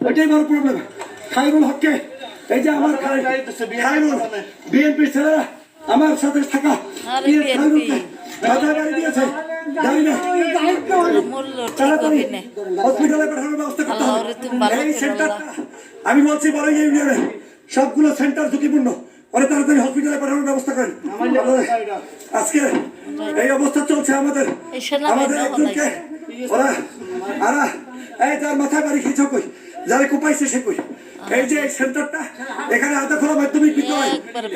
এটাই বড় প্রবলেম। খায়রুল হককে এই যে আমার খায়রুল বিএনপির ছেলেরা আমার সাথে থাকা খায়রুলকে মাথায় গাড়ি দিয়েছে, জানি না তাড়াতাড়ি হসপিটালে পাঠানোর ব্যবস্থা করতে হবে। এই সেন্টারটা আমি বলছি বড় ইউনিয়নে সবগুলো সেন্টার ঝুঁকিপূর্ণ, ওরা তাড়াতাড়ি হসপিটালে পাঠানোর ব্যবস্থা করেন। আজকে এই অবস্থা চলছে আমাদের একজনকে ওরা এই যার মাথায় বাড়ি খেয়েছ কই, যারা কোপাইছে সে কই। এই যে সেন্টারটা এখানে আধা খোলা মাধ্যমিক বিদ্যালয়,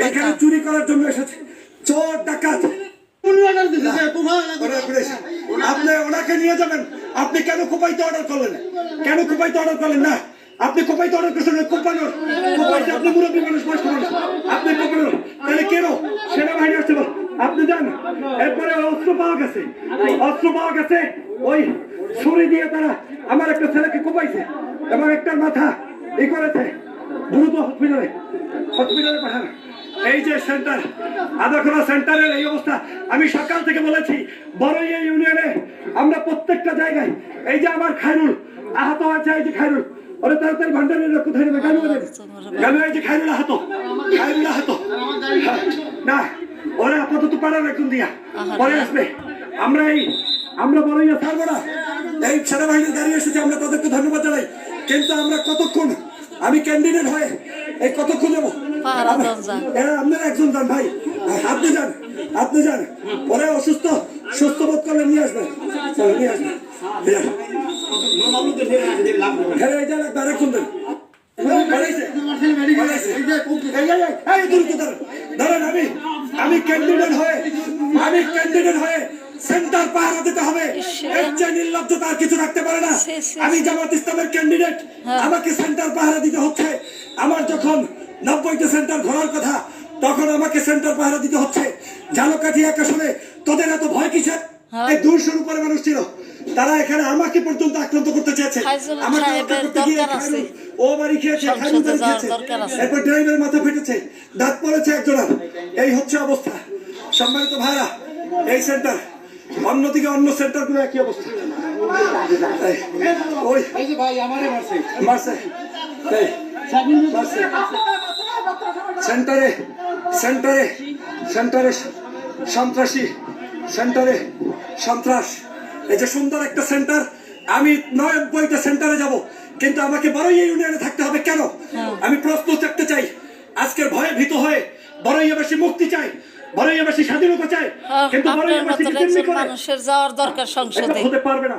এখানে চুরি করার জন্য এসেছে চোর ডাকাত। আপনি ওনাকে নিয়ে যাবেন, আপনি কেন কোপাইতে অর্ডার করলেন? কেন কোপাইতে অর্ডার করলেন না? আপনি কোপাইতে অর্ডার করছেন কোপানোর, কোপাইতে আপনি মুরব্বী মানুষ, বয়স্ক মানুষ, আপনি কোপানোর তাহলে কেন সেনাবাহিনী আসছে? আপনি যান। এরপরে অস্ত্র পাওয়া গেছে, অস্ত্র পাওয়া গেছে, ওই ছুরি দিয়ে তারা আমার একটা ছেলেকে কোপাইছে এবং একটা মাথা ই করেছে, দ্রুত হসপিটালে পাঠানো। এই যে সেন্টার আদাখোলা সেন্টারের এই অবস্থা, আমি সকাল থেকে বলেছি বড়ইয়া ইউনিয়নে আমরা প্রত্যেকটা জায়গায় এই যে আমার খায়রুল আহত আছে, এই যে খায়রুল ওরা তাড়াতাড়ি ভান্ডারের কোথায় নেবে গালু এই যে খায়রুল আহত না, ওরা আপাতত পাড়ার একজন দিয়া পরে আসবে। আমরা বড়ইয়া ছাড়বো না। এই সেনাবাহিনীর গাড়ি এসেছে, আমরা তাদেরকে ধন্যবাদ জানাই, কিন্তু আমরা কতক্ষণ, আমি ক্যান্ডিডেট হয়ে এই কতক্ষণ যাবো? আপনার একজন যান ভাই, আপনি যান, পরে অসুস্থ সুস্থ বোধ করলে নিয়ে আসবেন, নিয়ে আসবেন। আরেকজন দেন, আমি ক্যান্ডিডেট হয়ে সেন্টার পাহারা দিতে হবে, নির্লজ্জতা আর কিছু রাখতে পারে না। আমি জামাত ইসলামের ক্যান্ডিডেট, আমাকে সেন্টার পাহারা দিতে হচ্ছে। আমার যখন 90টা সেন্টার ঘোরার কথা, তখন আমাকে সেন্টার পাহারা দিতে হচ্ছে। ঝালকাঠি এক আসনে তোদের এত ভয় কিসের? এই 200 উপরে মানুষ ছিল, তারা এখানে আমাকে পর্যন্ত আক্রান্ত করতে চেয়েছে। ও বাড়ি খেয়েছে, এরপর ড্রাইভারের মাথা ফেটেছে, দাঁত পড়েছে একজনের। এই হচ্ছে অবস্থা। সম্মানিত ভাইরা, এই সেন্টার, অন্যদিকে অন্য সেন্টার গুলো একই অবস্থা। সেন্টারে সন্ত্রাস। এই যে সুন্দর একটা সেন্টার, আমি 90টা সেন্টারে যাব, কিন্তু আমাকে বড়ইয়া ইউনিয়নে থাকতে হবে কেন? আমি প্রশ্ন রাখতে চাই। আজকের ভয়ে ভীত হয়ে বড়ইয়াবাসী মুক্তি চাই, বড়ইয়াবাসী স্বাধীনতা চাই, কিন্তু বড়ইয়াবাসী মানুষের যাওয়ার দরকার সংসদে হতে পারবে না।